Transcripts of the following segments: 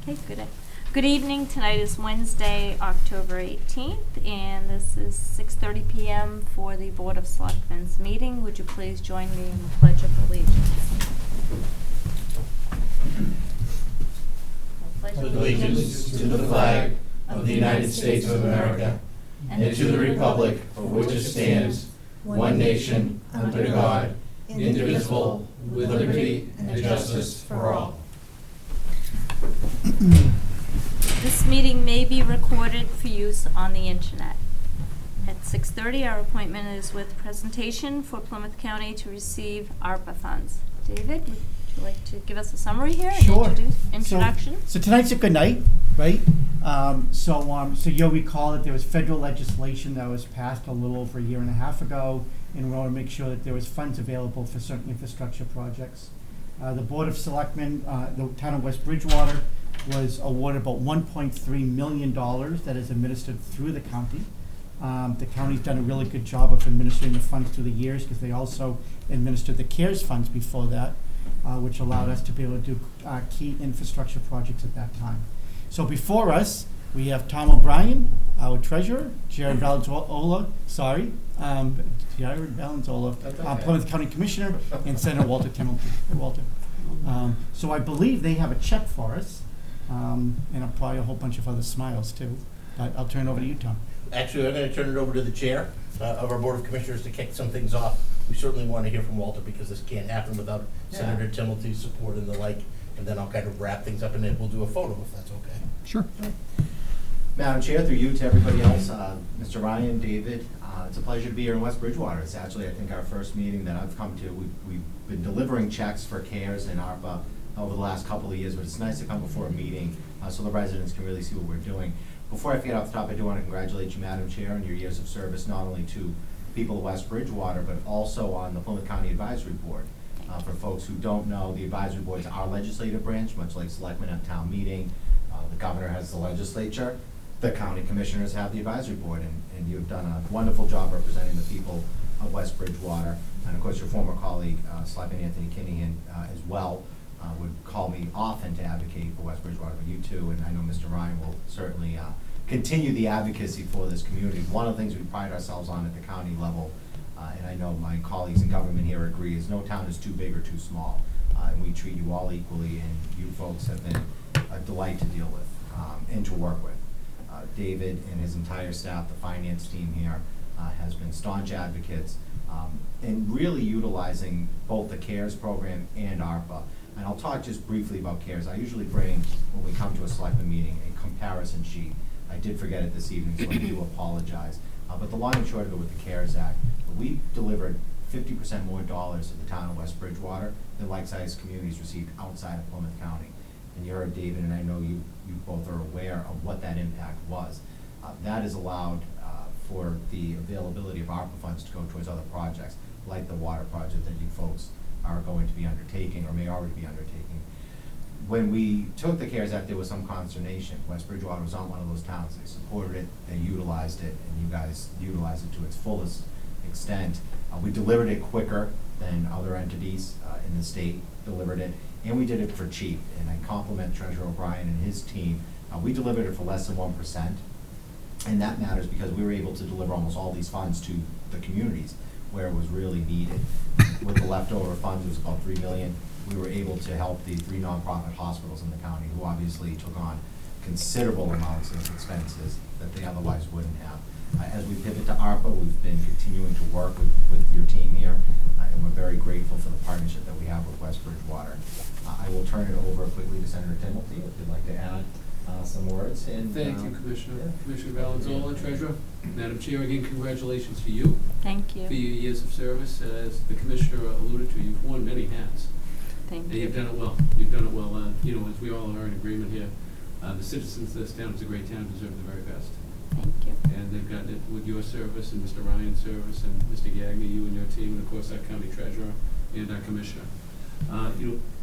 Okay, good evening. Tonight is Wednesday, October 18th, and this is 6:30 p.m. for the Board of Selectmen's meeting. Would you please join me in the Pledge of Allegiance? I pledge allegiance to the flag of the United States of America and to the republic for which it stands, one nation, under God, indivisible, with liberty and justice for all. This meeting may be recorded for use on the internet. At 6:30, our appointment is with presentation for Plymouth County to receive ARPA funds. David, would you like to give us a summary here? Sure. And introduction? So tonight's a good night, right? So you'll recall that there was federal legislation that was passed a little over a year and a half ago in order to make sure that there was funds available for certain infrastructure projects. The Board of Selectmen, the town of West Bridgewater, was awarded about $1.3 million that is administered through the county. The county's done a really good job of administering the funds through the years because they also administered the CARES funds before that, which allowed us to be able to do key infrastructure projects at that time. So before us, we have Tom O'Brien, our treasurer, Jared Valenzuela, Plymouth County Commissioner, and Senator Walter Timothy. Walter. So I believe they have a check for us, and probably a whole bunch of other smiles too. But I'll turn it over to you, Tom. Actually, I'm going to turn it over to the chair of our Board of Commissioners to kick some things off. We certainly want to hear from Walter because this can't happen without Senator Timothy's support and the like. And then I'll kind of wrap things up and then we'll do a photo if that's okay. Sure. Madam Chair, through you to everybody else, Mr. Ryan, David, it's a pleasure to be here in West Bridgewater. It's actually, I think, our first meeting that I've come to. We've been delivering checks for CARES and ARPA over the last couple of years, but it's nice to come before a meeting so the residents can really see what we're doing. Before I forget off the top, I do want to congratulate you, Madam Chair, on your years of service, not only to people of West Bridgewater, but also on the Plymouth County Advisory Board. For folks who don't know, the advisory board is our legislative branch, much like Selectmen have town meeting. The governor has the legislature. The county commissioners have the advisory board, and you've done a wonderful job representing the people of West Bridgewater. And of course, your former colleague, Selectman Anthony Kinahan, as well, would call me often to advocate for West Bridgewater, but you too, and I know Mr. Ryan will certainly continue the advocacy for this community. One of the things we pride ourselves on at the county level, and I know my colleagues in government here agree, is no town is too big or too small, and we treat you all equally, and you folks have been a delight to deal with and to work with. David and his entire staff, the finance team here, has been staunch advocates in really utilizing both the CARES program and ARPA. And I'll talk just briefly about CARES. I usually bring, when we come to a selectman meeting, a comparison sheet. I did forget it this evening, so I do apologize. But the long and short of it with the CARES Act, we delivered 50% more dollars to the town of West Bridgewater than like-sized communities received outside of Plymouth County. And you heard David, and I know you both are aware of what that impact was. That has allowed for the availability of ARPA funds to go towards other projects, like the water project that you folks are going to be undertaking or may already be undertaking. When we took the CARES Act, there was some consternation. West Bridgewater was not one of those towns. They supported it, they utilized it, and you guys utilized it to its fullest extent. We delivered it quicker than other entities in the state delivered it, and we did it for cheap. And I compliment Treasurer O'Brien and his team. We delivered it for less than 1%, and that matters because we were able to deliver almost all these funds to the communities where it was really needed. With the leftover funds, it was about $3 million. We were able to help the 3 nonprofit hospitals in the county who obviously took on considerable amounts of expenses that they otherwise wouldn't have. As we pivot to ARPA, we've been continuing to work with your team here, and we're very grateful for the partnership that we have with West Bridgewater. I will turn it over quickly to Senator Timothy if you'd like to add some words. And, thank you, Commissioner. Yeah. Commissioner Valenzuela, Treasurer. Madam Chair, again, congratulations to you. Thank you. For your years of service. As the Commissioner alluded to, you've worn many hats. Thank you. And you've done it well. You've done it well. As we all are in agreement here, the citizens of this town is a great town, deserve the very best. Thank you. And they've gotten it with your service and Mr. Ryan's service and Mr. Gagner, you and your team, and of course our County Treasurer and our Commissioner.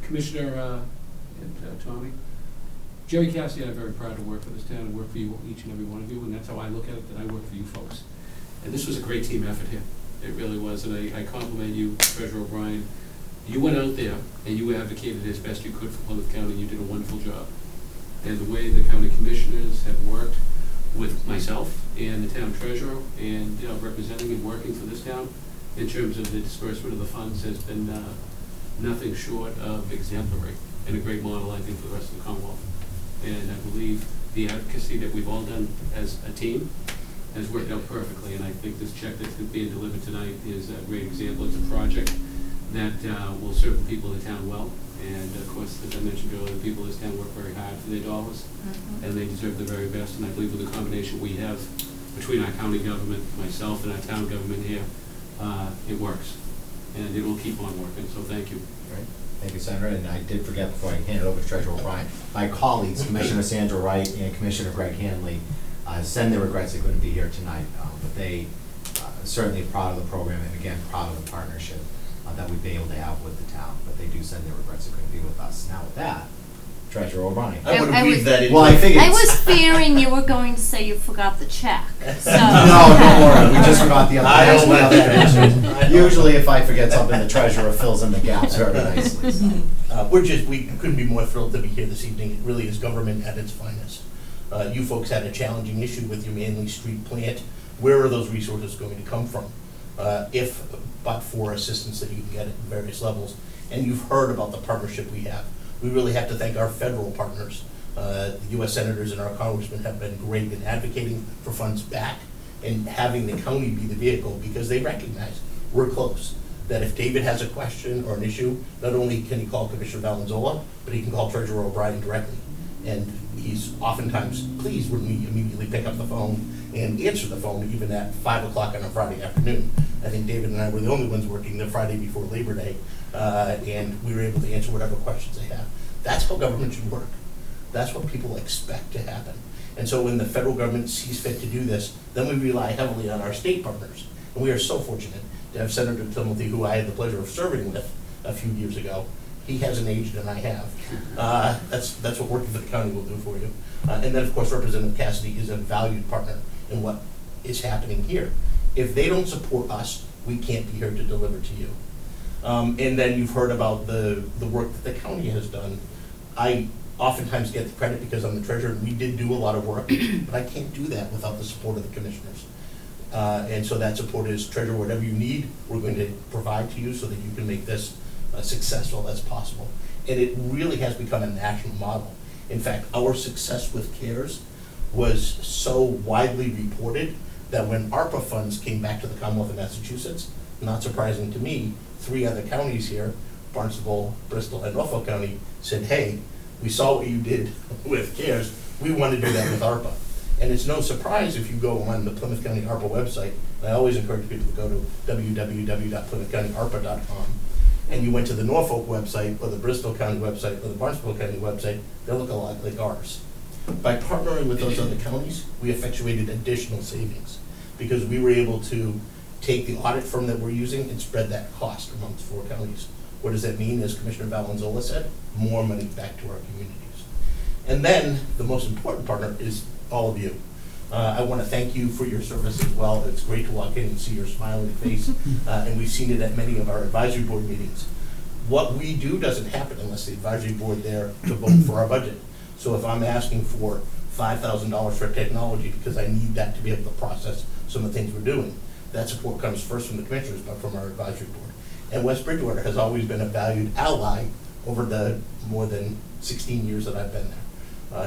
Commissioner and Tommy, Jerry Cassidy, I'm very proud to work for this town and work for you, each and every one of you, and that's how I look at it, that I work for you folks. And this was a great team effort here. It really was, and I compliment you, Treasurer O'Brien. You went out there and you advocated as best you could for Plymouth County. You did a wonderful job. and the way the county commissioners have worked with myself and the town treasurer and representing and working for this town in terms of the disbursement of the funds has been nothing short of exemplary and a great model, I think, for the rest of the Commonwealth. And I believe the advocacy that we've all done as a team has worked out perfectly, and I think this check that's being delivered tonight is a great example. It's a project that will serve the people of the town well, and of course, as I mentioned earlier, the people of this town work very hard for their dollars, and they deserve the very best, and I believe with the combination we have between our county government, myself, and our town government here, it works, and it will keep on working, so thank you. Great. Thank you, Senator. And I did forget before I hand it over to Treasurer O'Brien, my colleagues, Commissioner Sandra Wright and Commissioner Greg Hanley, send their regrets they couldn't be here tonight, but they certainly proud of the program and again proud of the partnership that we've been able to have with the town. But they do send their regrets they couldn't be with us. Now with that, Treasurer O'Brien. I would have weaved that into Well, I figured. I was fearing you were going to say you forgot the check, so. No, don't worry. We just forgot the other. I don't the other let answers. that. Usually, if I forget something, the treasurer fills in the gaps very nicely. So. We couldn't be more thrilled to be here this evening. It really is government at its finest. You folks had a challenging issue with your Manley Street plant. Where are those resources going to come from? If but for assistance that you can get at various levels. And you've heard about the partnership we have. We really have to thank our federal partners. The U.S. senators and our congressmen have been great in advocating for funds back and having the county be the vehicle because they recognize we're close. That if David has a question or an issue, not only can he call Commissioner Valenzola, but he can call Treasurer O'Brien directly. And he's oftentimes pleased when we immediately pick up the phone and answer the phone, even at 5 o'clock on a Friday afternoon. I think David and I were the only ones working the Friday before Labor Day, and we were able to answer whatever questions they have. That's how government should work. That's what people expect to happen. And so when the federal government sees fit to do this, then we rely heavily on our state partners. And we are so fortunate to have Senator Timothy, who I had the pleasure of serving with a few years ago. He hasn't aged and I have. That's what working for the county will do for you. And then, of course, Representative Cassidy is a valued partner in what is happening here. If they don't support us, we can't be here to deliver to you. And then you've heard about the work that the county has done. I oftentimes get the credit because I'm the treasurer, and we did do a lot of work, but I can't do that without the support of the commissioners. And so that support is, treasurer, whatever you need, we're going to provide to you so that you can make this successful as possible. And it really has become a national model. In fact, our success with CARES was so widely reported that when ARPA funds came back to the Commonwealth of Massachusetts, not surprising to me, 3 other counties here, Barnstable, Bristol, and Norfolk County, said, hey, we saw what you did with CARES, we want to do that with ARPA. And it's no surprise if you go on the Plymouth County ARPA website, and I always encourage people to go to www.plymouthcountyarpa.com, and you went to the Norfolk website, or the Bristol County website, or the Barnstable County website, they look a lot like ours. By partnering with those other counties, we effectuated additional savings, because we were able to take the audit firm that we're using and spread that cost amongst 4 counties. What does that mean? As Commissioner Valenzola said, more money back to our communities. And then the most important partner is all of you. I want to thank you for your service as well. It's great to walk in and see your smiling face, and we've seen it at many of our advisory board meetings. What we do doesn't happen unless the advisory board there to vote for our budget. So if I'm asking for $5,000 for technology because I need that to be able to process some of the things we're doing, that support comes first from the commissioners, but from our advisory board. And West Bridgewater has always been a valued ally over the more than 16 years that I've been there.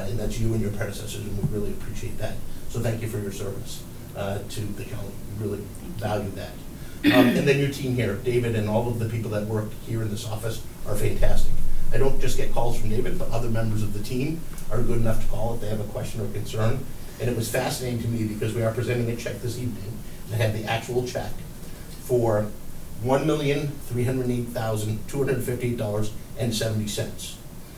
And that's you and your predecessors, and we really appreciate that. So thank you for your service to the county. We really value that. And then your team here, David and all of the people that work here in this office are fantastic. I don't just get calls from David, but other members of the team are good enough to call if they have a question or concern. And it was fascinating to me because we are presenting a check this evening that had the actual check for $1,308,258.70.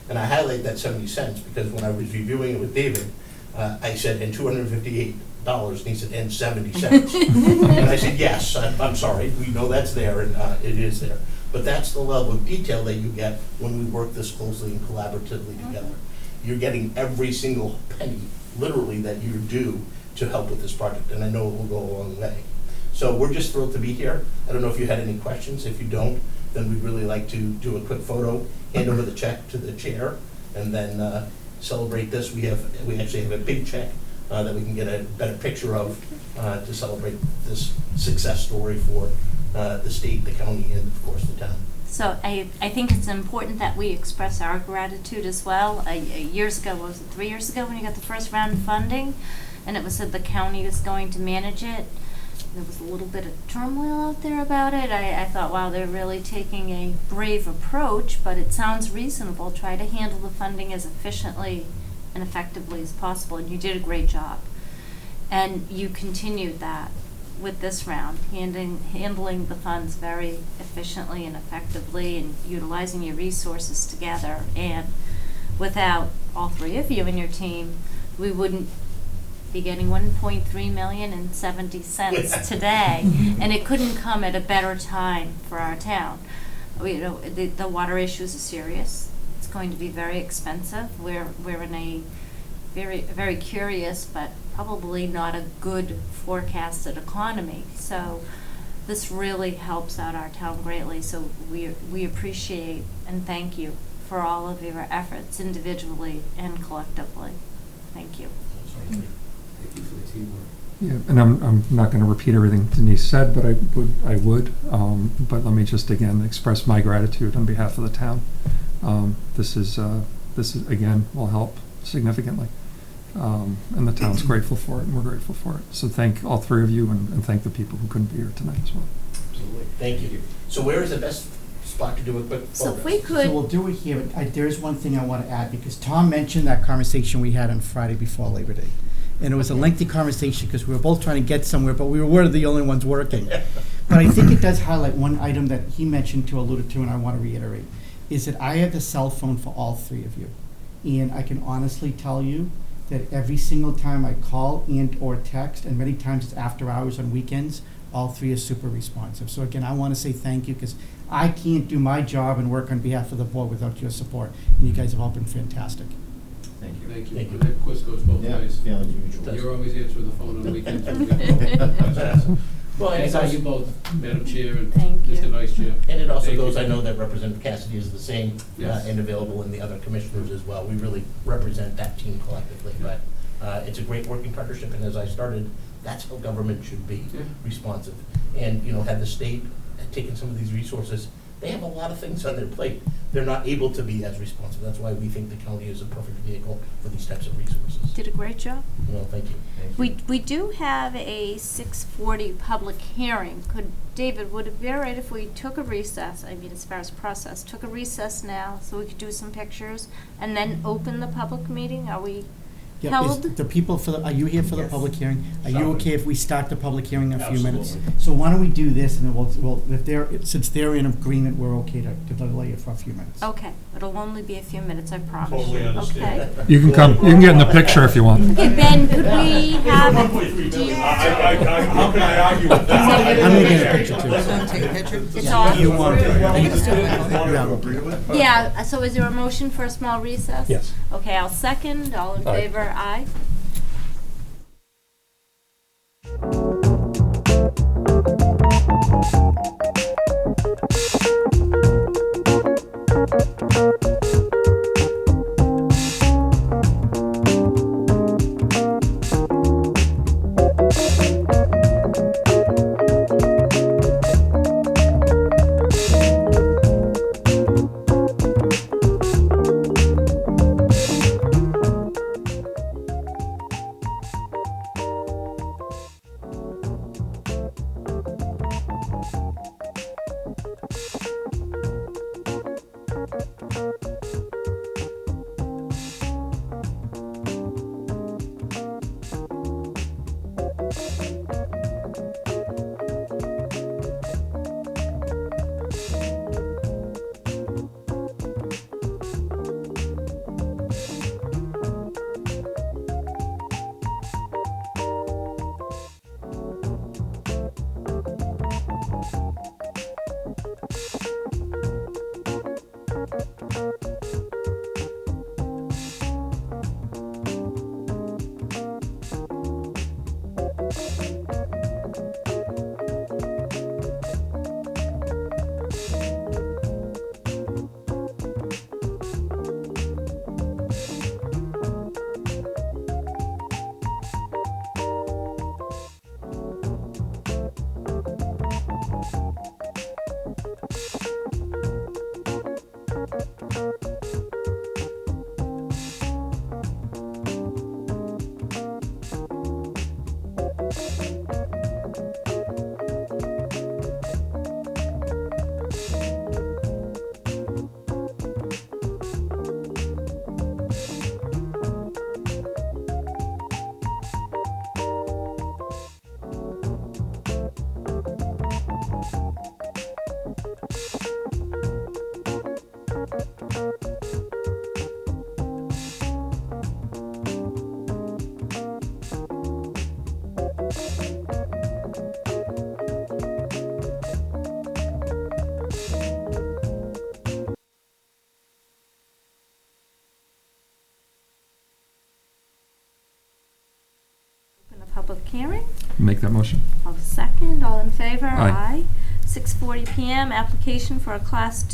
And I highlight that 70 cents because when I was reviewing it with David, I said, and $258, and he said, and 70 cents. And I said, yes, I'm sorry, we know that's there, and it is there. But that's the level of detail that you get when we work this closely and collaboratively together. You're getting every single penny, literally, that you're due to help with this project, and I know it will go a long way. So we're just thrilled to be here. I don't know if you had any questions. If you don't, then we'd really like to do a quick photo, hand over the check to the chair, and then celebrate this. We actually have a big check that we can get a better picture of to celebrate this success story for the state, the county, and of course the town. So I think it's important that we express our gratitude as well. Years ago, was it 3 years ago when you got the first round of funding, and it was said the county was going to manage it? There was a little bit of turmoil out there about it. I thought, wow, they're really taking a brave approach, but it sounds reasonable. Try to handle the funding as efficiently and effectively as possible, and you did a great job. And you continued that with this round, handling the funds very efficiently and effectively and utilizing your resources together. And without all three of you and your team, we wouldn't be getting 1.3 million and 70 cents today, and it couldn't come at a better time for our town. The water issues are serious. It's going to be very expensive. We're in a very curious, but probably not a good forecasted economy. So this really helps out our town greatly. So we appreciate and thank you for all of your efforts individually and collectively. Thank you. Thank you for the teamwork. Yeah, and I'm not going to repeat everything Denise said, but I would. But let me just again express my gratitude on behalf of the town. This is again will help significantly, and the town's grateful for it, and we're grateful for it. So thank all three of you, and thank the people who couldn't be here tonight as well. Absolutely. Thank you. So where is the best spot to do a quick So if photo? we So could, we'll do it here, but there's one thing I want to add, because Tom mentioned that conversation we had on Friday before Labor Day. And it was a lengthy conversation, because we were both trying to get somewhere, but we were the only ones working. But I think it does highlight one item that he mentioned alluded to, and I want to reiterate, is that I have the cell phone for all three of you. And I can honestly tell you that every single time I call and or text, and many times it's after hours on weekends, all three are super responsive. So again, I want to say thank you, because I can't do my job and work on behalf of the board without your support. And you guys have all been fantastic. Thank you. Thank you. Thank you. And that, of course, goes both Yeah, ways. feeling mutual. You're always answering the phone on the weekends. when we get calls. Well, and And it's I also, you both, Madam Chair and Thank you. Mr. Vice Chair. and it also Thank goes, you. I know that Representative Cassidy is the same, Yes. and available in the other commissioners as well. We really represent that team collectively, but it's a great working partnership, and as I started, that's how government should be, Yeah. responsive. And, had the state taken some of these resources, they have a lot of things on their plate. They're not able to be as responsive. That's why we think the county is a perfect vehicle for these types of resources. did a great job. Well, thank you. Thank you. We do have a 6:40 public hearing. David, would it be all right if we took a recess, I mean, as far as process, took a recess now so we could do some pictures and then open the public meeting? Are we Yeah, held? is the people are you here for the Yes. public hearing? Are you Sorry. okay if we start the public hearing in a few minutes? Absolutely. So why don't we do this, and then since they're in agreement, we're okay to delay it for a few minutes. Okay, it'll only be a few minutes, I promise. Totally understand. Okay. You can come. You can get in the picture if you want. Okay, Ben, could we have? How can I argue with that? I'm gonna get a picture too. Take a picture? It's off. You want Yeah, so is there a motion for a small recess? Yes. Okay, I'll second. All in Aye. favor, aye. Make that motion. I'll second. All in favor? Aye. 6:40 PM, application for a Class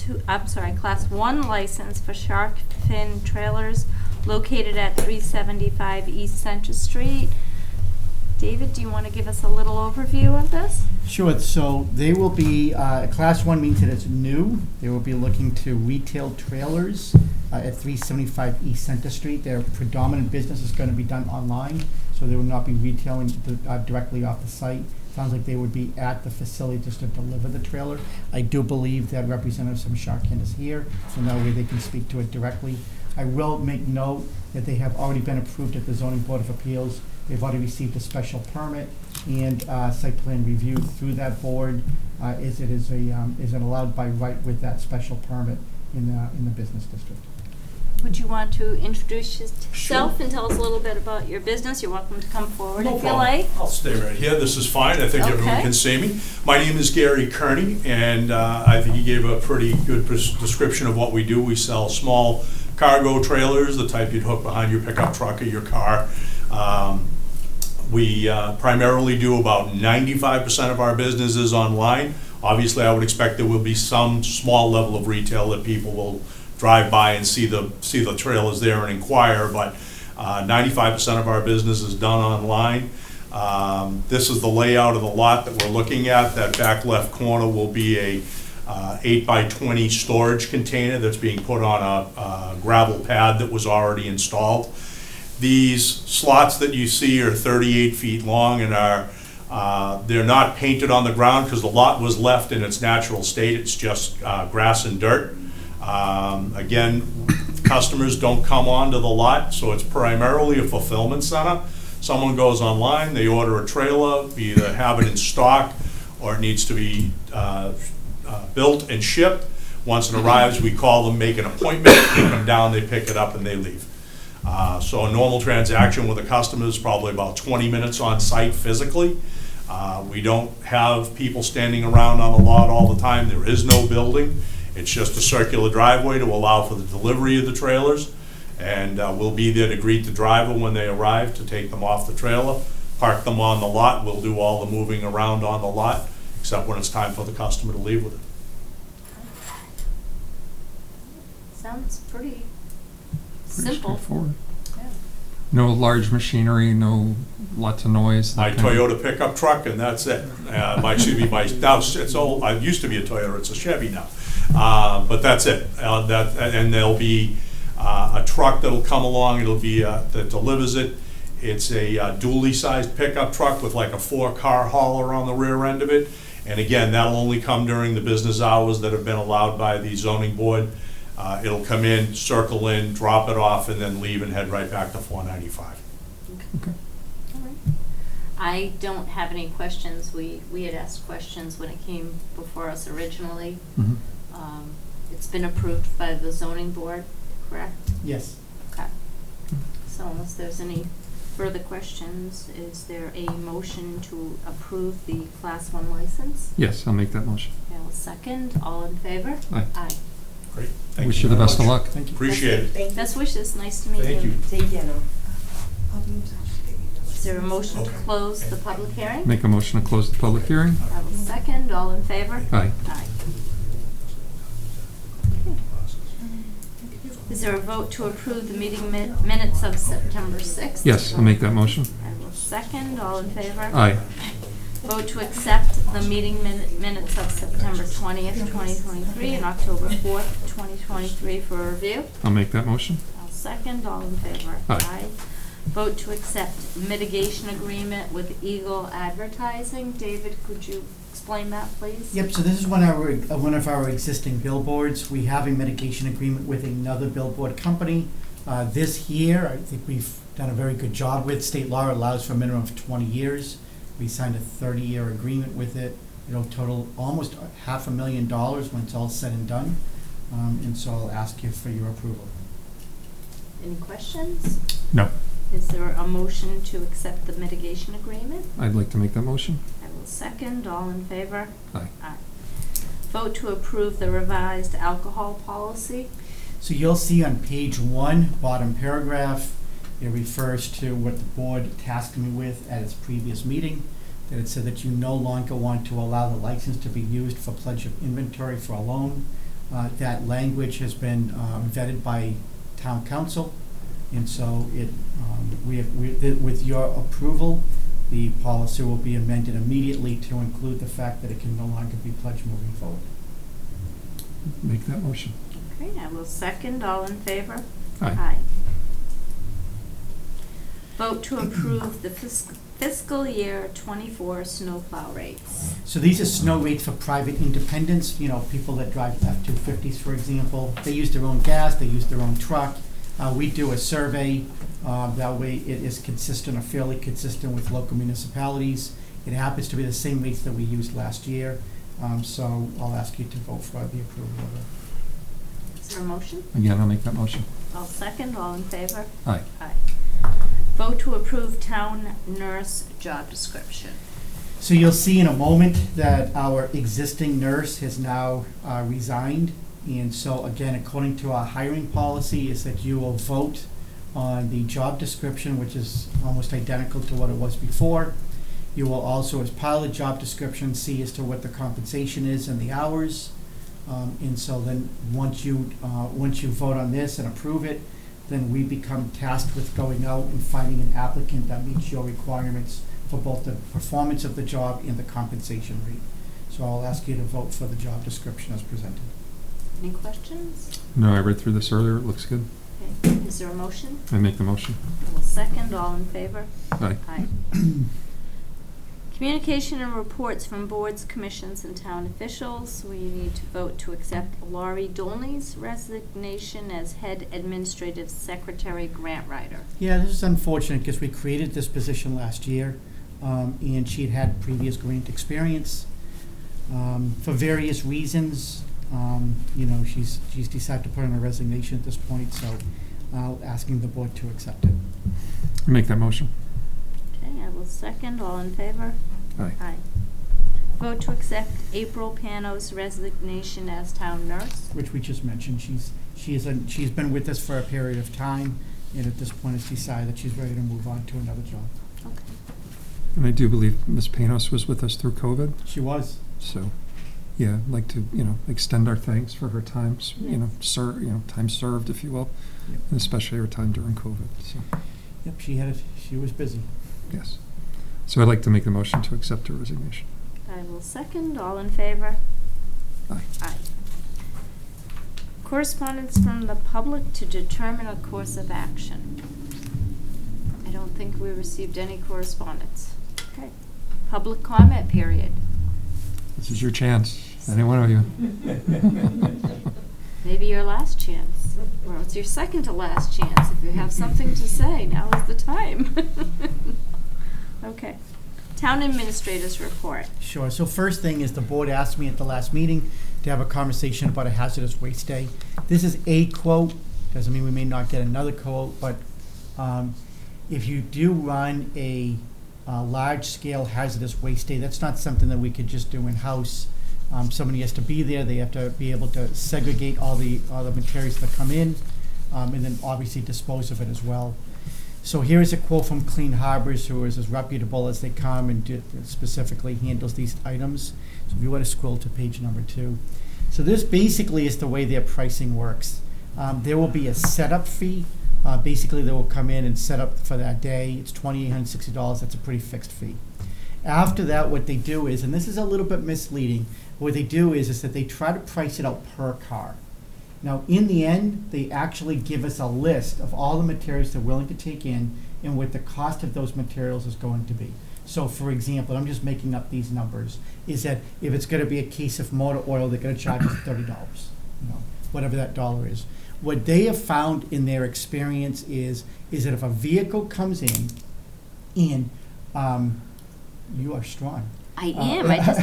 1 license for shark fin trailers located at 375 East Center Street. David, do you want to give us a little overview of this? Sure, so they will be, Class 1 means that it's new. They will be looking to retail trailers at 375 East Center Street. Their predominant business is going to be done online, so they will not be retailing directly off the site. Sounds like they would be at the facility just to deliver the trailer. I do believe that Representative from Sharkin is here, so that way they can speak to it directly. I will make note that they have already been approved at the Zoning Board of Appeals. They've already received a special permit and site plan review through that board, as it is allowed by right with that special permit in the business district. Would you want to introduce yourself and tell us a little bit about your business? You're welcome to come forward No if you problem. like. I'll stay right here. This is fine. I think everyone Okay. can see me. My name is Gary Kearney, and I think he gave a pretty good description of what we do. We sell small cargo trailers, the type you'd hook behind your pickup truck or your car. We primarily do about 95% of our business is online. Obviously, I would expect there will be some small level of retail that people will drive by and see the trailers there and inquire, but 95% of our business is done online. This is the layout of the lot that we're looking at. That back left corner will be a 8x20 storage container that's being put on a gravel pad that was already installed. These slots that you see are 38 feet long and they're not painted on the ground because the lot was left in its natural state. It's just grass and dirt. Again, customers don't come onto the lot, so it's primarily a fulfillment center. Someone goes online, they order a trailer, we either have it in stock or it needs to be built and shipped. Once it arrives, we call them, make an appointment, they come down, they pick it up, and they leave. So a normal transaction with a customer is probably about 20 minutes on site physically. We don't have people standing around on the lot all the time. There is no building. It's just a circular driveway to allow for the delivery of the trailers. And we'll be there to greet the driver when they arrive, to take them off the trailer, park them on the lot. We'll do all the moving around on the lot, except when it's time for the customer to leave with it. Sounds pretty Pretty simple. straightforward. Yeah. No large machinery, no lots of noise. My that kind of- Toyota pickup truck, and that's it. Now it's old, it used to be a Toyota, it's a Chevy now. But that's it. And there'll be a truck that'll come along, it'll be, that delivers it. It's a dually sized pickup truck with like a 4-car hauler on the rear end of it. And again, that'll only come during the business hours that have been allowed by the zoning board. It'll come in, circle in, drop it off, and then leave and head right back to 495. Okay. All right. I don't have any questions. We had asked questions when it came before us originally. Mhm. It's been approved by the zoning board, correct? Yes. Okay. So unless there's any further questions, is there a motion to approve the Class 1 license? Yes, I'll make that motion. I'll second. All in favor? Aye. Aye. Great. Thank Wish you the very best of much. luck. Thank you. Appreciate it. Thank you. Best wishes. Nice to meet you. Thank you. Take care now. Is there a motion to Okay. close the public hearing? Make a motion to close the public hearing. I will second. All in favor? Aye. Aye. Is there a vote to approve the meeting minutes of September 6th? Yes, I'll make that motion. I will second. All in favor? Aye. Vote to accept the meeting minutes of September 20th, 2023, and October 4th, 2023 for review. I'll make that motion. I'll second. All in favor? Aye. Vote to accept mitigation agreement with Eagle Advertising. David, could you explain that, please? Yep, so this is one of our existing billboards. We have a mitigation agreement with another billboard company. This year, I think we've done a very good job with. State law allows for a minimum of 20 years. We signed a 30-year agreement with it. It'll total almost $500,000 when it's all said and done. And so I'll ask you for your approval. Any questions? No. Is there a motion to accept the mitigation agreement? I'd like to make that motion. I will second. All in favor? Aye. Aye. Vote to approve the revised alcohol policy. So you'll see on page 1, bottom paragraph, it refers to what the board tasked me with at its previous meeting. that it said that you no longer want to allow the license to be used for pledge of inventory for a loan. That language has been vetted by town council, and so with your approval, the policy will be amended immediately to include the fact that it can no longer be pledged moving forward. Make that motion. Okay, I will second. All in favor? Aye. Vote to approve the fiscal year '24 snowplow rates. So these are snow rates for private independents, people that drive F-250s, for example. They use their own gas, they use their own truck. We do a survey, that way it is consistent or fairly consistent with local municipalities. It happens to be the same rates that we used last year, so I'll ask you to vote for the approval of it. Is there a motion? Again, I'll make that motion. I'll second. All in favor? Aye. Aye. Vote to approve town nurse job description. So you'll see in a moment that our existing nurse has now resigned. And so again, according to our hiring policy, is that you will vote on the job description, which is almost identical to what it was before. You will also, as part of the job description, see as to what the compensation is and the hours. And so then once you vote on this and approve it, then we become tasked with going out and finding an applicant that meets your requirements for both the performance of the job and the compensation rate. So I'll ask you to vote for the job description as presented. Any questions? No, I read through this earlier. It looks good. Okay, is there a motion? I make the motion. I will second. All in favor? Aye. Aye. Communication and reports from boards, commissions, and town officials. We need to vote to accept Laurie Dolney's resignation as head administrative secretary grant writer. Yeah, this is unfortunate because we created this position last year, and she had previous grant experience. For various reasons, she's decided to put in a resignation at this point, so asking the board to accept it. Make that motion. Mm-hmm. Okay, I will second. All in favor? Aye. Aye. Vote to accept April Pano's resignation as town nurse. Which we just mentioned. She's been with us for a period of time, and at this point has decided that she's ready to move on to another job. Okay. And I do believe Ms. Panos was with us through COVID, She was. so, yeah, I'd like to, extend our thanks for her time, time served, if you will, Yep. and especially her time during COVID, so, Yep, she was busy. yes. So I'd like to make the motion to accept her resignation. I will second. All in favor? Aye. Aye. Correspondence from the public to determine a course of action. I don't think we received any correspondence. Okay. Public comment period. This is your chance, any one of you. Maybe your last chance, or it's your second to last chance. If you have something to say, now is the time. Okay. Town administrators report. Sure. So first thing is the board asked me at the last meeting to have a conversation about a hazardous waste day. This is a quote. Doesn't mean we may not get another quote, but if you do run a large-scale hazardous waste day, that's not something that we could just do in-house. Somebody has to be there. They have to be able to segregate all the materials that come in, and then obviously dispose of it as well. So here is a quote from Clean Harbors, who is as reputable as they come and specifically handles these items. So if you want to scroll to page number 2. So this basically is the way their pricing works. There will be a setup fee. Basically, they will come in and set up for that day. It's $2,860. That's a pretty fixed fee. After that, what they do is, and this is a little bit misleading, what they do is that they try to price it out per car. Now, in the end, they actually give us a list of all the materials they're willing to take in and what the cost of those materials is going to be. So, for example, I'm just making up these numbers, is that if it's going to be a case of motor oil, they're going to charge us $30, whatever that dollar is. What they have found in their experience is that if a vehicle comes in and you are strong. I am. I just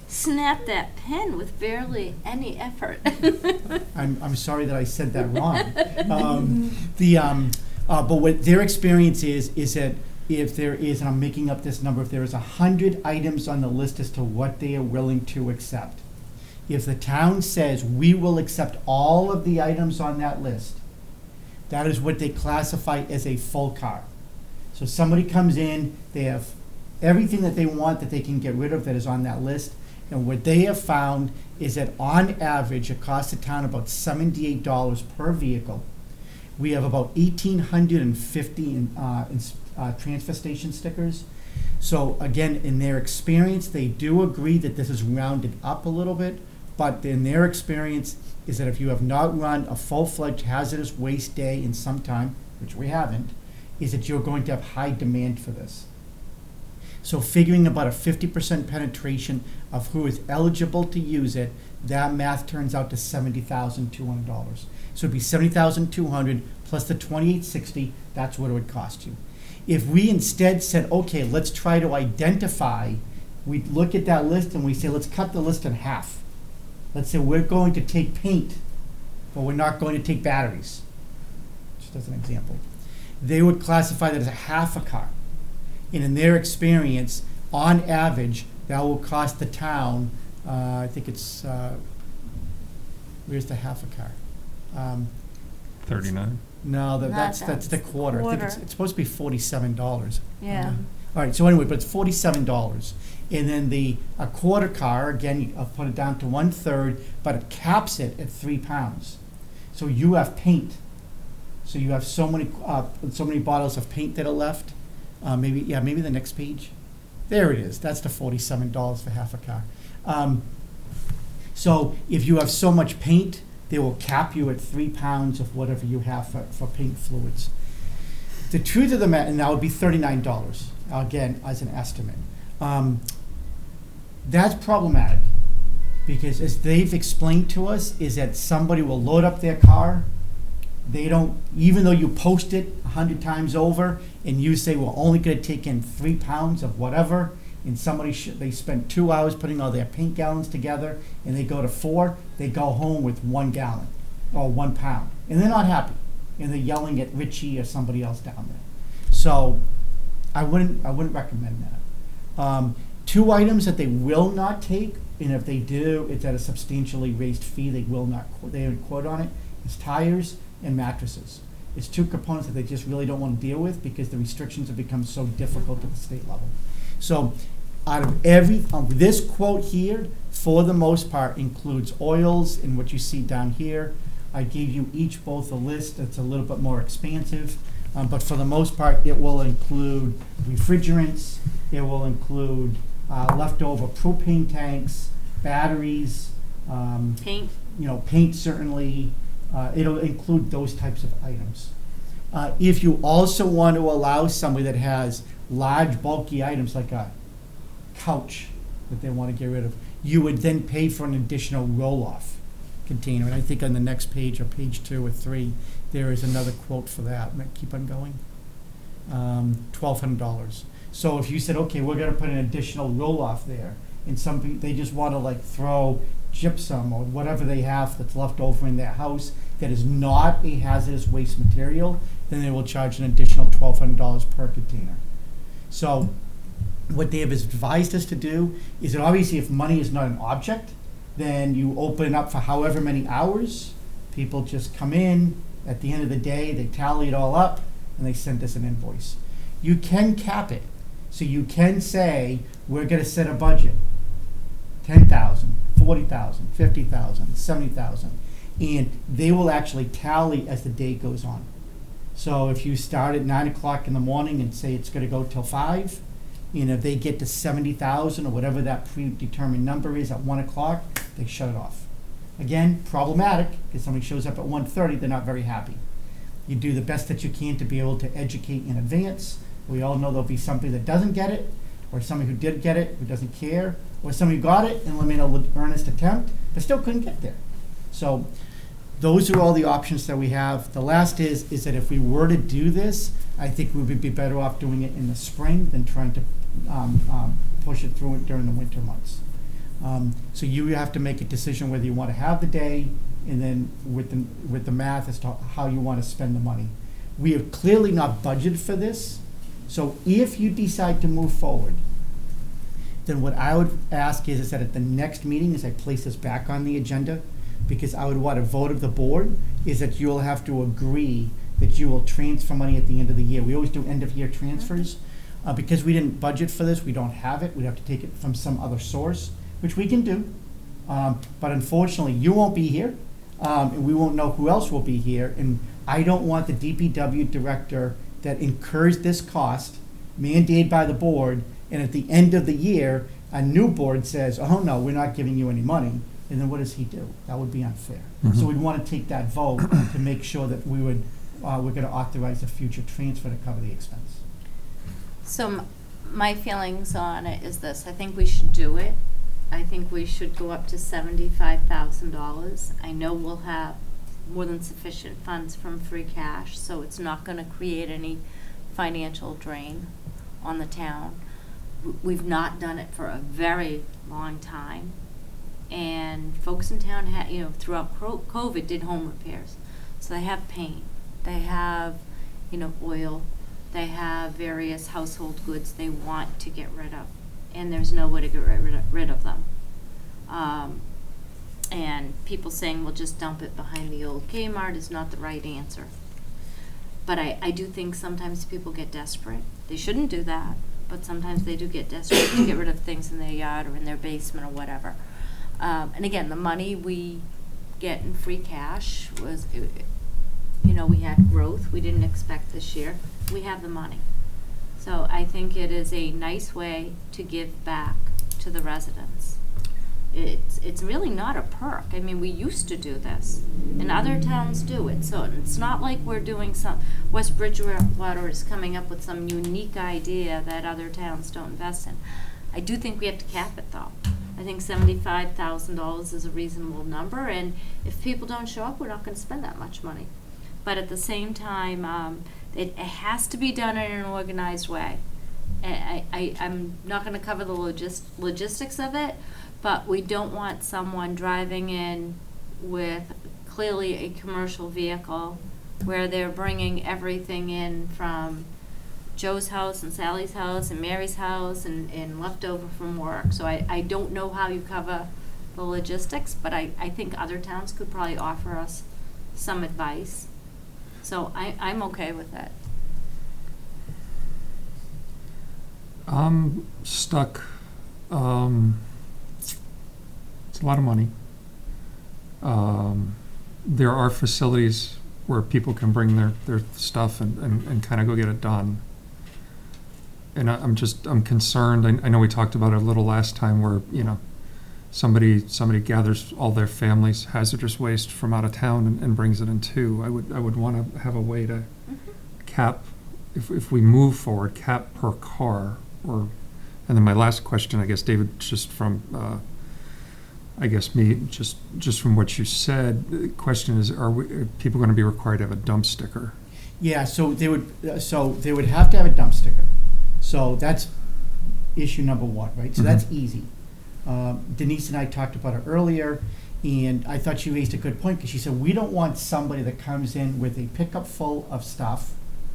snapped that pen with barely any effort. I'm sorry that I said that wrong. But what their experience is that if there is, and I'm making up this number, if there is 100 items on the list as to what they are willing to accept, if the town says we will accept all of the items on that list, that is what they classify as a full car. So somebody comes in, they have everything that they want that they can get rid of that is on that list. And what they have found is that on average, it costs the town about $78 per vehicle. We have about 1,850 transfer station stickers. So again, in their experience, they do agree that this is rounded up a little bit, but in their experience is that if you have not run a full-fledged hazardous waste day in some time, which we haven't, is that you're going to have high demand for this. So figuring about a 50% penetration of who is eligible to use it, that math turns out to $70,200. So it'd be $70,200 plus the $2,860, that's what it would cost you. If we instead said, okay, let's try to identify, we look at that list and we say, let's cut the list in half. Let's say we're going to take paint, but we're not going to take batteries, just as an example. They would classify that as a half a car. And in their experience, on average, that will cost the town, I think it's, where's the half a car? 39. No, No, that's that's the quarter. I think quarter. it's supposed to be $47. Yeah. All right, so anyway, but it's $47. And then a quarter car, again, I'll put it down to 1/3, but it caps it at 3 pounds. So you have paint. So you have so many bottles of paint that are left. Maybe the next page. There it is. That's the $47 for half a car. So if you have so much paint, they will cap you at 3 pounds of whatever you have for paint fluids. The truth of the matter, and that would be $39, again, as an estimate. That's problematic because as they've explained to us, is that somebody will load up their car. They don't, even though you post it 100 times over and you say, we're only going to take in 3 pounds of whatever, and they spend 2 hours putting all their paint gallons together and they go to 4, they go home with 1 gallon or 1 pound. And they're not happy. And they're yelling at Richie or somebody else down there. So I wouldn't recommend that. 2 items that they will not take, and if they do, it's at a substantially raised fee, they don't quote on it, is tires and mattresses. It's 2 components that they just really don't want to deal with because the restrictions have become so difficult at the state level. So out of this quote here, for the most part, includes oils and what you see down here. I gave you each both a list that's a little bit more expansive, but for the most part, it will include refrigerants, it will include leftover propane tanks, batteries, Paint. Paint certainly. It'll include those types of items. If you also want to allow somebody that has large bulky items like a couch that they want to get rid of, you would then pay for an additional roll-off container. And I think on the next page, or page 2 or 3, there is another quote for that. Keep on going. $1,200. So if you said, okay, we're going to put an additional roll-off there, and some people, they just want to throw gypsum or whatever they have that's left over in their house that is not a hazardous waste material, then they will charge an additional $1,200 per container. So what they have advised us to do is that obviously if money is not an object, then you open it up for however many hours. People just come in, at the end of the day, they tally it all up, and they send us an invoice. You can cap it. So you can say, we're going to set a budget, $10,000, $40,000, $50,000, $70,000, and they will actually tally as the day goes on. So if you start at 9 o'clock in the morning and say it's going to go till 5, if they get to 70,000 or whatever that predetermined number is at 1 o'clock, they shut it off. Again, problematic, because somebody shows up at 1:30, they're not very happy. You do the best that you can to be able to educate in advance. We all know there'll be somebody that doesn't get it, or somebody who did get it who doesn't care, or somebody who got it and made an earnest attempt but still couldn't get there. So those are all the options that we have. The last is that if we were to do this, I think we would be better off doing it in the spring than trying to push it through it during the winter months. So you have to make a decision whether you want to have the day, and then with the math as to how you want to spend the money. We have clearly not budgeted for this, so if you decide to move forward, then what I would ask is that at the next meeting, as I place this back on the agenda, because I would want a vote of the board, is that you'll have to agree that you will transfer money at the end of the year. We always do end of year transfers. Because we didn't budget for this, we don't have it, we'd have to take it from some other source, which we can do. But unfortunately, you won't be here, and we won't know who else will be here, and I don't want the DPW director that incurs this cost mandated by the board, and at the end of the year, a new board says, oh no, we're not giving you any money, and then what does he do? That would be unfair. So we'd want to take that vote to make sure that we're gonna authorize a future transfer to cover the expense. So my feelings on it is this: I think we should do it. I think we should go up to $75,000. I know we'll have more than sufficient funds from free cash, so it's not gonna create any financial drain on the town. We've not done it for a very long time. And folks in town throughout COVID did home repairs. So they have paint, they have, oil, they have various household goods they want to get rid of. And there's no way to get rid of them. And people saying, well, just dump it behind the old Kmart is not the right answer. But I do think sometimes people get desperate. They shouldn't do that, but sometimes they do get desperate to get rid of things in their yard or in their basement or whatever. And again, the money we get in free cash was, we had growth we didn't expect this year. We have the money. So I think it is a nice way to give back to the residents. It's really not a perk. I mean, we used to do this, and other towns do it. So it's not like we're doing West Bridgewater is coming up with some unique idea that other towns don't invest in. I do think we have to cap it, though. I think $75,000 is a reasonable number, and if people don't show up, we're not going to spend that much money. But at the same time, it has to be done in an organized way. I'm not going to cover the logistics of it, but we don't want someone driving in with clearly a commercial vehicle where they're bringing everything in from Joe's house and Sally's house and Mary's house and left over from work. So I don't know how you cover the logistics, but I think other towns could probably offer us some advice. So I'm okay with it. I'm stuck. It's a lot of money. There are facilities where people can bring their stuff and kind of go get it done. And I'm concerned. I know we talked about it a little last time where, somebody gathers all their family's hazardous waste from out of town and brings it in too. I would want to have a way to cap, if we move forward, cap per car. And then my last question, I guess, David, just from just from what you said, the question is, are people going to be required to have a dump sticker? Yeah, so they would have to have a dump sticker. So that's issue number one, right? So that's easy. Denise and I talked about it earlier, and I thought she raised a good point, because she said we don't want somebody that comes in with a pickup full of stuff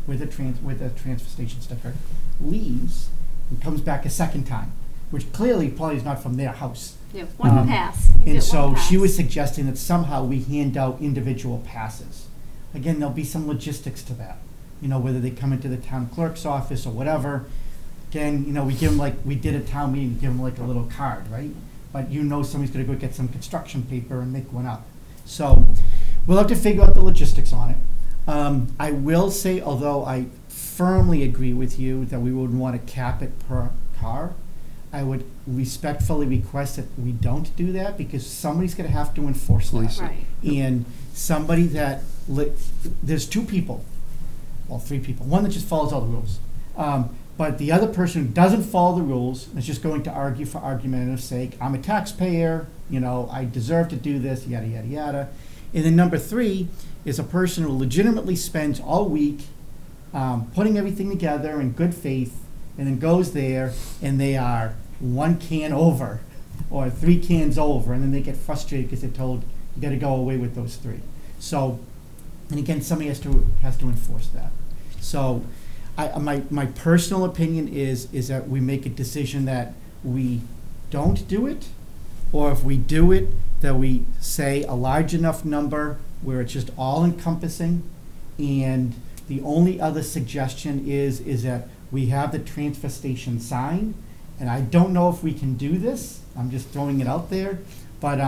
with a transfer station sticker, leaves, and comes back a second time, which clearly probably is not from their house. Yeah, one pass. And so she was suggesting that somehow we hand out individual passes. Again, there'll be some logistics to that, whether they come into the town clerk's office or whatever. Again, we give them, like we did at town meeting, give them like a little card, right? But somebody's gonna go get some construction paper and make one up. So we'll have to figure out the logistics on it. I will say, although I firmly agree with you that we would want to cap it per car, I would respectfully request that we don't do that, because somebody's gonna have to enforce that. Right. And somebody that, there's two people, well, three people, one that just follows all the rules. But the other person who doesn't follow the rules is just going to argue for argumentative sake. I'm a taxpayer, I deserve to do this, yada, yada, yada. And then number three is a person who legitimately spends all week putting everything together in good faith, and then goes there and they are one can over or three cans over, and then they get frustrated because they're told you got to go away with those three. So, and again, somebody has to enforce that. So my personal opinion is that we make a decision that we don't do it, or if we do it, that we say a large enough number where it's just all encompassing. And the only other suggestion is that We have the transfer station sign, and I don't know if we can do this, I'm just throwing it out there, but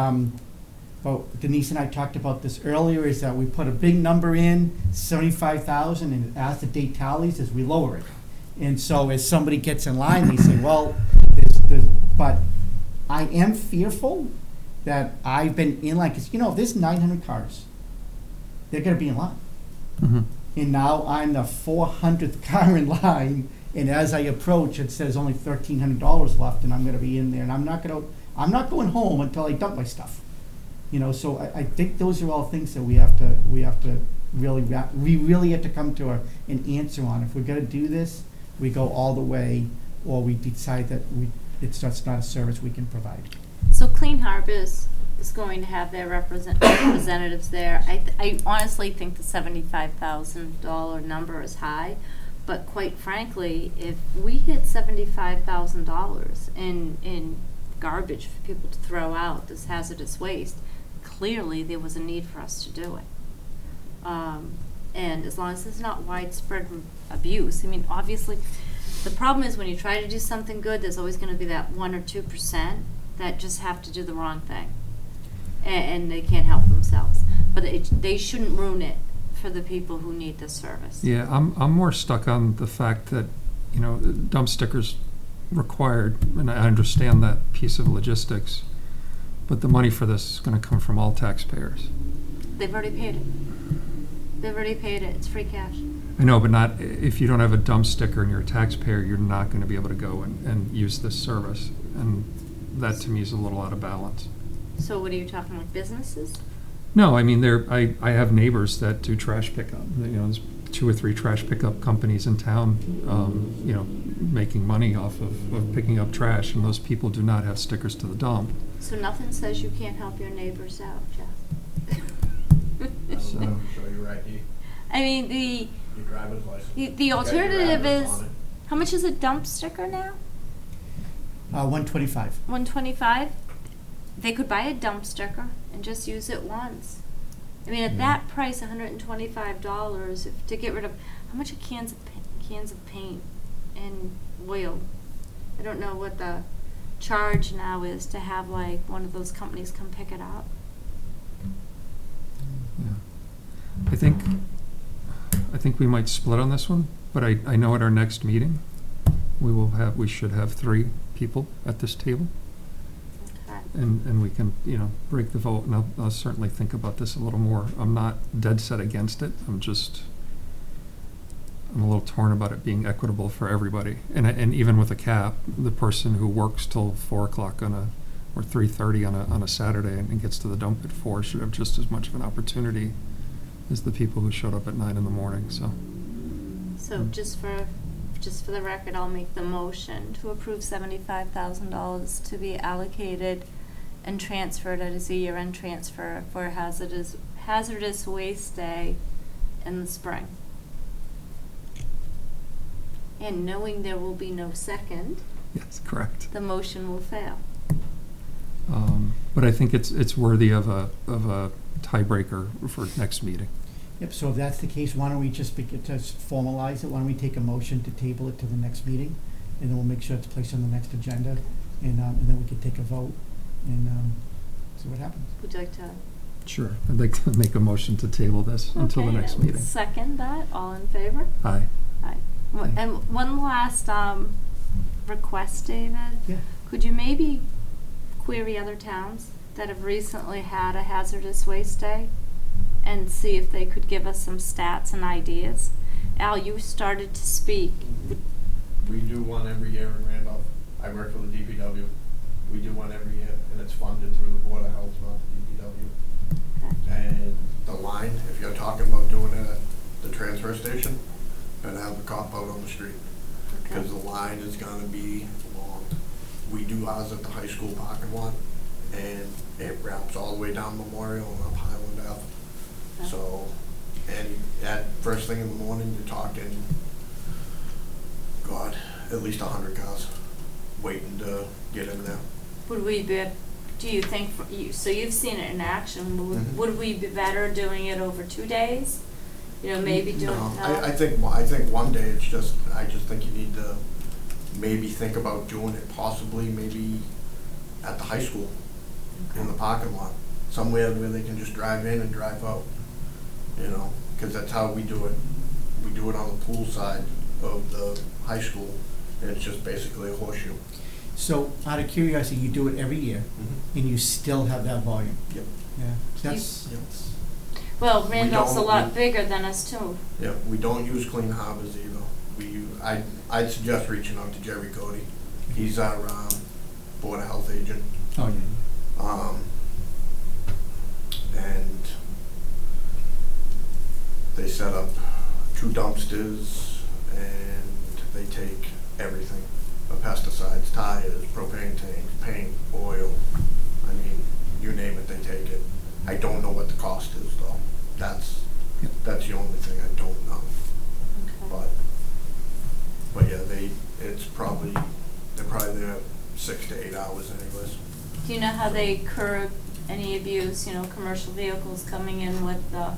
Denise and I talked about this earlier, is that we put a big number in, 75,000, and as the date tallies, as we lower it. And so as somebody gets in line, they say, well, but I am fearful that I've been in line, because, if there's 900 cars, they're gonna be in line. Mhm. And now I'm the 400th car in line, and as I approach, it says only $1,300 left, and I'm gonna be in there, and I'm not going home until I dump my stuff. So I think those are all things that we have to really, we really have to come to an answer on. If we're gonna do this, we go all the way, or we decide that it's just not a service we can provide. So Clean Harbors is going to have their representatives there. I honestly think the $75,000 number is high, but quite frankly, if we hit $75,000 in garbage for people to throw out, this hazardous waste, clearly there was a need for us to do it. And as long as there's not widespread abuse, obviously, the problem is when you try to do something good, there's always going to be that 1 or 2% that just have to do the wrong thing, and they can't help themselves. But they shouldn't ruin it for the people who need this service. Yeah, I'm more stuck on the fact that, dump stickers required, and I understand that piece of logistics, but the money for this is going to come from all taxpayers. They've already paid it. They've already paid it. It's free cash. I know, but not, if you don't have a dump sticker and you're a taxpayer, you're not going to be able to go and use this service. And that to me is a little out of balance. So what are you talking, like businesses? No, I have neighbors that do trash pickup. There's 2 or 3 trash pickup companies in town, making money off of picking up trash, and those people do not have stickers to the dump. So nothing says you can't help your neighbors out, Jeff. So, show your ID, your driver's license. The You got your alternative address is, on it. how much is a dump sticker now? 125. 125? They could buy a dump sticker and just use it once. At that price, $125, to get rid of, how much are cans of paint and oil? I don't know what the charge now is to have like one of those companies come pick it up. Yeah. I think we might split on this one, but I know at our next meeting, we should have 3 people at this table. Okay. And we can, break the vote, and I'll certainly think about this a little more. I'm not dead set against it, I'm a little torn about it being equitable for everybody. And even with a cap, the person who works till 4 o'clock or 3:30 on a Saturday and gets to the dump at 4 should have just as much of an opportunity as the people who showed up at 9 in the morning, so. So just for the record, I'll make the motion to approve $75,000 to be allocated and transferred as a year-end transfer for hazardous waste day in the spring. And knowing there will be no second, Yes, correct. the motion will fail. But I think it's worthy of a tiebreaker for next meeting. Yep, so if that's the case, why don't we just formalize it? Why don't we take a motion to table it to the next meeting? And then we'll make sure it's placed on the next agenda, and then we can take a vote and see what happens. Would you like to? Sure. I'd like to make a motion to table this until the Okay, next I will meeting. second that. All in favor? Aye. Aye. And one last request, David. Yeah. Could you maybe query other towns that have recently had a hazardous waste day and see if they could give us some stats and ideas? Al, you started to speak. We do one every year in Randolph. I work for the DPW. We do one every year, and it's funded through the Board of Health, not the DPW. Okay. And the line, if you're talking about doing it at the transfer station, better have a cop out on the street, because the line is gonna be long. We do ours at the high school parking lot, and it wraps all the way down Memorial and up Highland Ave. Okay. So, and at first thing in the morning, you're talking, God, at least 100 cars waiting to get in there. Would we be, do you think, so you've seen it in action, would we be better doing it over 2 days You know, maybe doing, No, I think one day it's just, I just think you need to maybe think about doing it possibly maybe at the high school, in the parking lot, somewhere where they can just drive in and drive out, you know, because that's how we do it. We do it on the pool side of the high school, and it's just basically a horseshoe. So, out of curiosity, you do it every year, and you still have that volume? Yep. Yeah, that's, Yep. well, Randolph's a don't- lot bigger than us too. Yeah, we don't use Clean Harbors either. I'd suggest reaching out to Jerry Cody. He's our Board of Health agent. oh, yeah. And they set up 2 dumpsters, and they take everything, pesticides, tires, propane tanks, paint, oil. I mean, you name it, they take it. I don't know what the cost is though. That's the only thing I don't know. Okay. But yeah, they're probably there 6 to 8 hours anyways. Do you know how they curb any abuse, you know, commercial vehicles coming in with the,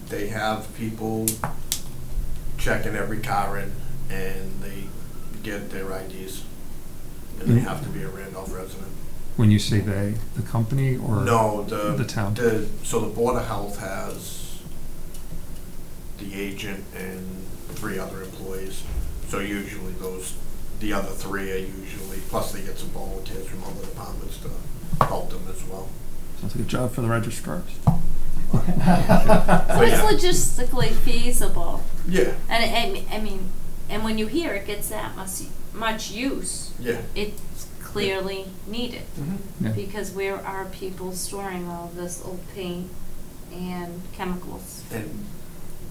They have people checking every car in, and they get their IDs, and they have to be a Randolph resident. When you say they, the company or? No, the town? So the Board of Health has the agent and 3 other employees. So usually the other 3 are usually, plus they get some volunteers from other departments to help them as well. Sounds like a job for the registrars. so it's logistically feasible. Yeah, And I mean, and when you hear it gets that much use, yeah. it's clearly needed. Yeah. Because where are people storing all this old paint and chemicals? And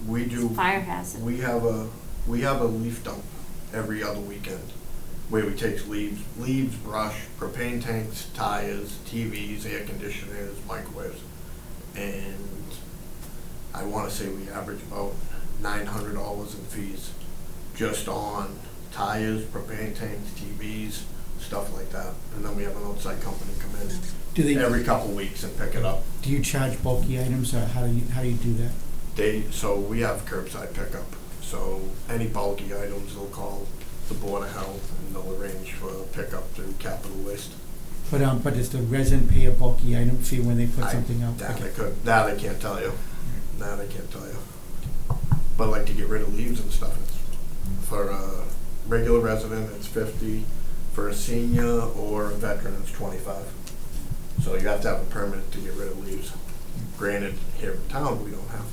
we do. Fire hazard. We have a leaf dump every other weekend where we take leaves, brush, propane tanks, tires, TVs, air conditioners, microwaves. And I want to say we average about $900 in fees just on tires, propane tanks, TVs, stuff like that. And then we have an outside company come Do in they, every couple weeks and pick it up. do you charge bulky items, or how do you do that? So we have curbside pickup. So any bulky items, they'll call the Board of Health and they'll arrange for pickup through Capital Waste. But does the resident pay a bulky item fee when they put something out? That Okay. I can't tell you. That I can't tell you. But like to get rid of leaves and stuff, it's for a regular resident, it's 50. For a senior or a veteran, it's 25. So you have to have a permit to get rid of leaves. Granted, here in town, we don't have.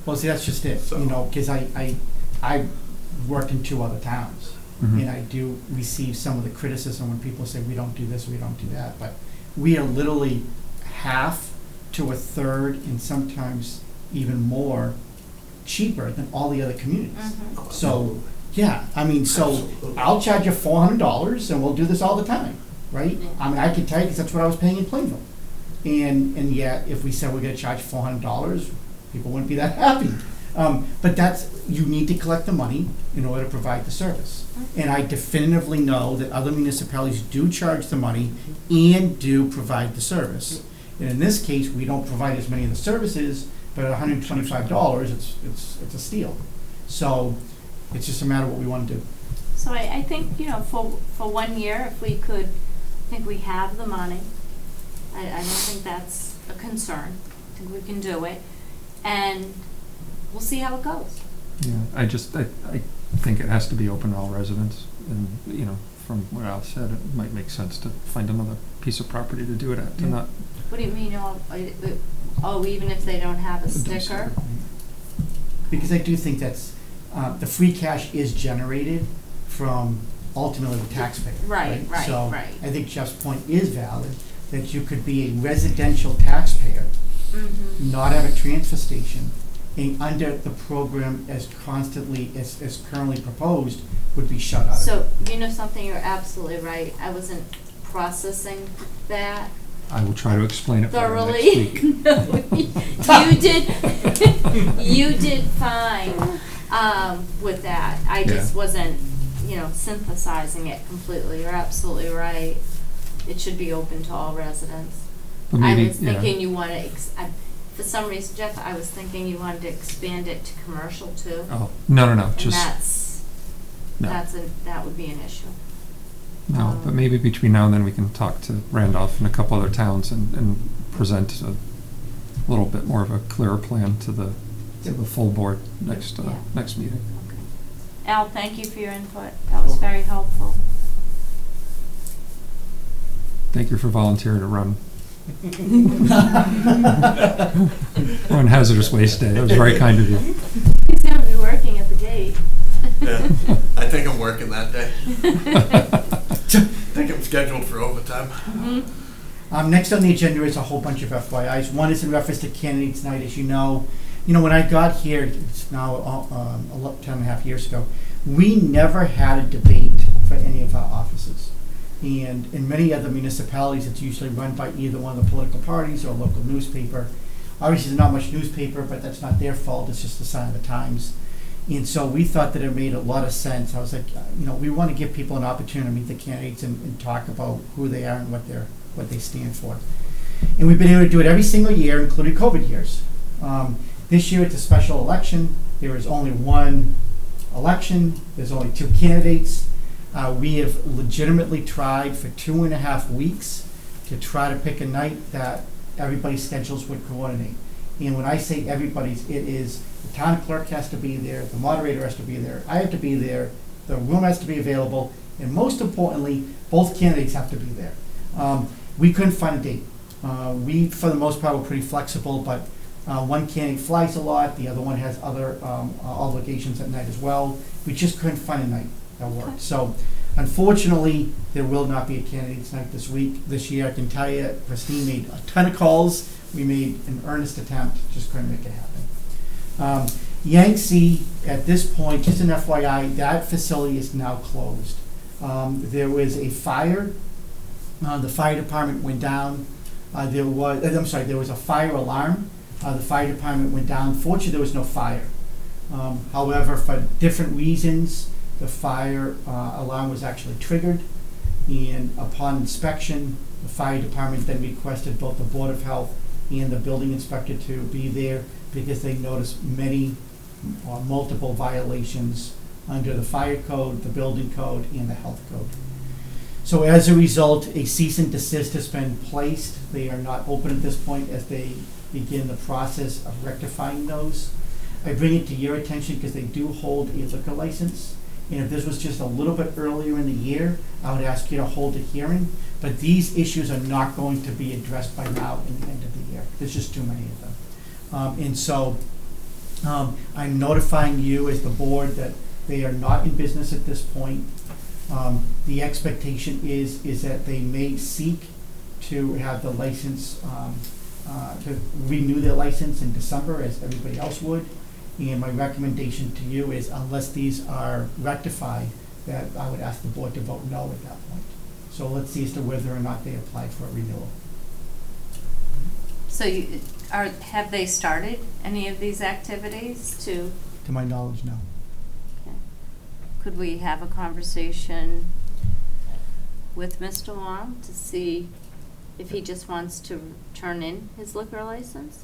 Well, see, that's just it, So- you know, because I work in 2 other towns, Mhm. and I do receive some of the criticism when people say, we don't do this, we don't do that, but we are literally half to a third, and sometimes even more cheaper than all the other communities. Mhm. So, yeah, I mean, so Absolutely. I'll charge you $400, and we'll do this all the time, right? Yeah. I mean, I can tell you, because that's what I was paying in Plainville. And yet, if we said we're gonna charge $400, people wouldn't be that happy. But you need to collect the money in order to provide the service. And I definitively know that other municipalities do charge the money and do provide the service. And in this case, we don't provide as many of the services, but at $125, it's a steal. So it's just a matter of what we want to do. So I think, you know, for 1 year, if we could, I think we have the money. I don't think that's a concern. I think we can do it. And we'll see how it goes. Yeah, I think it has to be open to all residents, and, you know, from what Al said, it might make sense to find another piece of property to do it at, to Yeah. not. What do you mean, even if they don't have a sticker? Because I do think that's, the free cash is generated from ultimately the taxpayer. Right, right, So right. I think Jeff's point is valid, that you could be a residential taxpayer, Mm-hmm. not have a transfer station, and under the program as currently proposed, would be shut out of it. So, you know something, you're absolutely right. I wasn't processing that I will try to explain it better next thoroughly. week. No, you did fine with that. I just Yeah. wasn't, you know, synthesizing it completely. You're absolutely right. It should be open to all residents. But I maybe, was yeah. thinking you want to, For some reason, Jeff, I was thinking you wanted to expand it to commercial too. Oh, no, And just, no. that would be an issue. No, but maybe between now and then we can talk to Randolph and a couple other towns and present a little bit more of a clearer plan to the full board next Yeah. next meeting. Okay. Al, thank you for your input. That was very helpful. Thank you for volunteering to run on Hazardous Waste Day. That was very kind of you. He's going to be working at the gate. Yeah, I think I'm working that day. I think I'm scheduled for overtime. Next on the agenda is a whole bunch of FYIs. One is in reference to candidates night. As you know, when I got here, it's now 10 and a half years ago, we never had a debate for any of our offices. And in many other municipalities, it's usually run by either one of the political parties or a local newspaper. Obviously, there's not much newspaper, but that's not their fault. It's just the sign of the times. And so we thought that it made a lot of sense. I was like, we want to give people an opportunity to meet the candidates and talk about who they are and what they stand for. And we've been able to do it every single year, including COVID years. This year it's a special election. There is only one election. There's only two candidates. We have legitimately tried for 2.5 weeks to try to pick a night that everybody's schedules would coordinate. And when I say everybody's, it is the town clerk has to be there, the moderator has to be there, I have to be there, the room has to be available, and most importantly, both candidates have to be there. We couldn't find a date. We, for the most part, were pretty flexible, but one candidate flies a lot, the other one has other obligations at night as well. We just couldn't find a night that worked. Okay. So, unfortunately, there will not be a candidates night this year. I can tell you, Christine made a ton of calls. We made an earnest attempt, just couldn't make it happen. Yangtze, at this point, just an FYI, that facility is now closed. There was a fire. The fire department went down. There was a fire alarm. The fire department went down. Fortunately, there was no fire. However, for different reasons, the fire alarm was actually triggered. And upon inspection, the fire department then requested both the Board of Health and the building inspector to be there because they noticed many or multiple violations under the fire code, the building code, and the health code. So as a result, a cease and desist has been placed. They are not open at this point as they begin the process of rectifying those. I bring it to your attention because they do hold a liquor license. And if this was just a little bit earlier in the year, I would ask you to hold a hearing. But these issues are not going to be addressed by now in the end of the year. There's just too many of them. And so I'm notifying you as the board that they are not in business at this point. The expectation is that they may seek to have the license, to renew their license in December as everybody else would. And my recommendation to you is, unless these are rectified, that I would ask the board to vote no at that point. So let's see as to whether or not they applied for a renewal. So have they started any of these activities to? To my knowledge, no. Okay. Could we have a conversation with Mr. Long to see if he just wants to turn in his liquor license?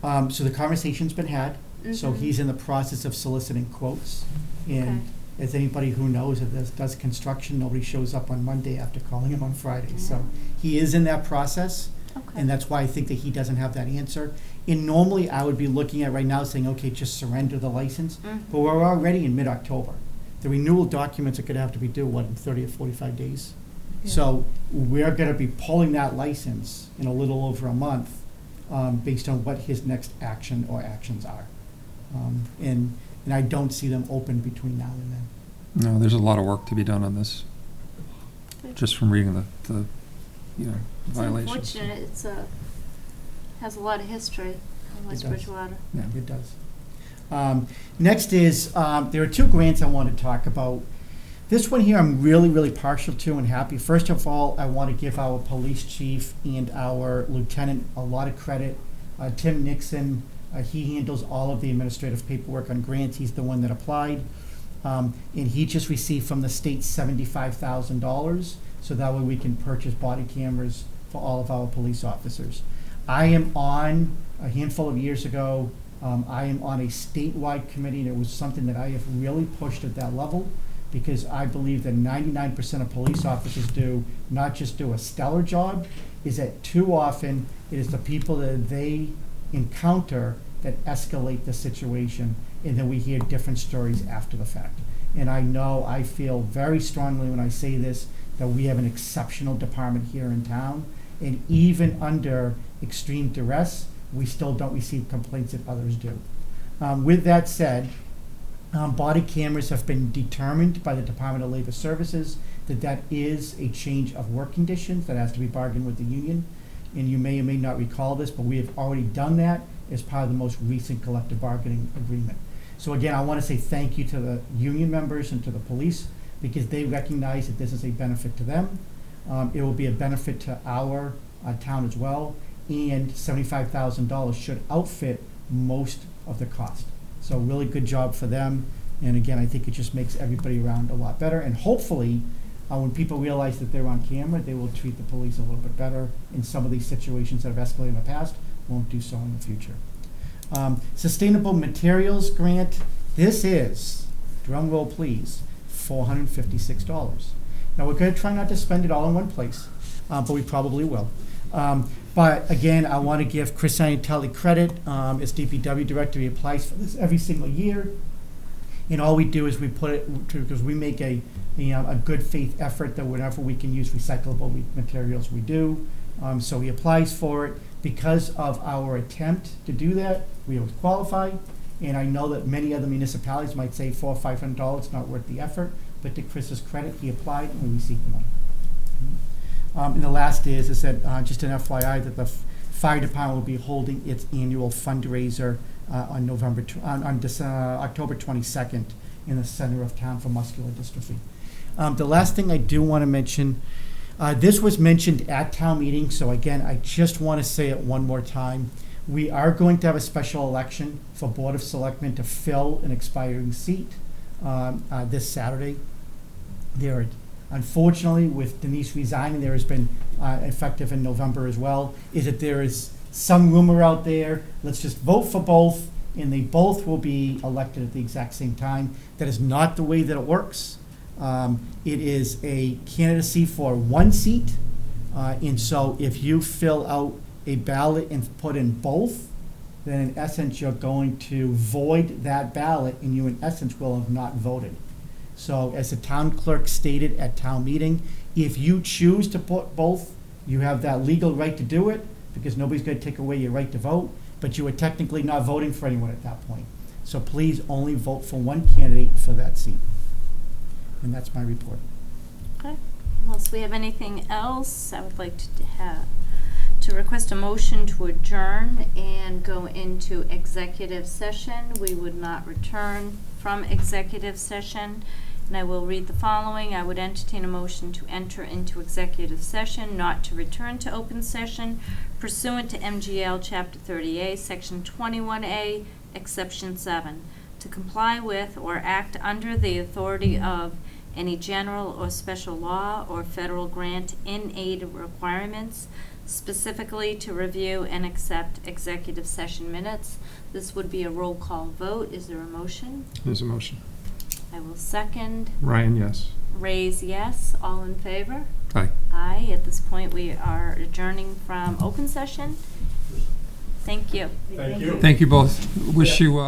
So the conversation's been had. So Mhm. he's in the process of soliciting quotes. And Okay. as anybody who knows that does construction, nobody shows up on Monday after calling him on Friday. So he is in that process. Okay. And that's why I think that he doesn't have that answer. And normally I would be looking at right now saying, okay, just surrender the license. Mhm. But we're already in mid-October. The renewal documents are gonna have to be due, in 30 or 45 days? Yeah. So we're gonna be pulling that license in a little over a month, based on what his next action or actions are. And I don't see them open between now and then. No, there's a lot of work to be done on this, just from reading the It's violations. unfortunate. It's has a lot of history in West does. Bridgewater. Yeah. It does. Next is, there are two grants I want to talk about. This one here I'm really, really partial to and happy. First of all, I want to give our police chief and our lieutenant a lot of credit. Tim Nixon, he handles all of the administrative paperwork on grants. He's the one that applied. And he just received from the state $75,000, so that way we can purchase body cameras for all of our police officers. I am on a handful of years ago. I am on a statewide committee, and it was something that I have really pushed at that level, because I believe that 99% of police officers do not just do a stellar job, is that too often it is the people that they encounter that escalate the situation, and then we hear different stories after the fact. And I feel very strongly when I say this, that we have an exceptional department here in town, and even under extreme duress, we still don't receive complaints that others do. With that said, body cameras have been determined by the Department of Labor Services that is a change of work conditions that has to be bargained with the union. And you may or may not recall this, but we have already done that as part of the most recent collective bargaining agreement. So again, I want to say thank you to the union members and to the police, because they recognize that this is a benefit to them. It will be a benefit to our town as well, and $75,000 should outfit most of the cost. So really good job for them. And again, I think it just makes everybody around a lot better. And hopefully, when people realize that they're on camera, they will treat the police a little bit better in some of these situations that have escalated in the past, won't do so in the future. Sustainable Materials Grant, this is, drum roll please, $456. Now we're gonna try not to spend it all in one place, but we probably will. But again, I want to give Chris Iantelli credit. As DPW director, he applies for this every single year. And all we do is we put it, because we make a good faith effort that whenever we can use recyclable materials, we do. So he applies for it. Because of our attempt to do that, we always qualify. And I know that many other municipalities might say $400 or $500, not worth the effort. But to Chris's credit, he applied and we received the money. And the last is that just an FYI that the fire department will be holding its annual fundraiser on October 22nd in the center of town for muscular dystrophy. The last thing I do want to mention, this was mentioned at town meeting, so again, I just want to say it one more time. We are going to have a special election for Board of Selectmen to fill an expiring seat this Saturday. Unfortunately, with Denise resigning, there has been, effective in November as well, is that there is some rumor out there, let's just vote for both, and they both will be elected at the exact same time. That is not the way that it works. It is a candidacy for one seat, and so if you fill out a ballot and put in both, then in essence, you're going to void that ballot, and you in essence will have not voted. So as the town clerk stated at town meeting, if you choose to put both, you have that legal right to do it, because nobody's going to take away your right to vote, but you are technically not voting for anyone at that point. So please only vote for one candidate for that seat. And that's my report. Okay. Unless we have anything else, I would like to request a motion to adjourn and go into executive session. We would not return from executive session. And I will read the following. I would entertain a motion to enter into executive session, not to return to open session pursuant to MGL Chapter 30A, Section 21A, Exception 7, to comply with or act under the authority of any general or special law or federal grant in aid requirements, specifically to review and accept executive session minutes. This would be a roll call vote. Is there a motion? There's a motion. I will second. Ryan, yes. Ray's yes. All in favor? Aye. Aye. At this point, we are adjourning from open session. Thank you. Thank you. Thank you both. Wish you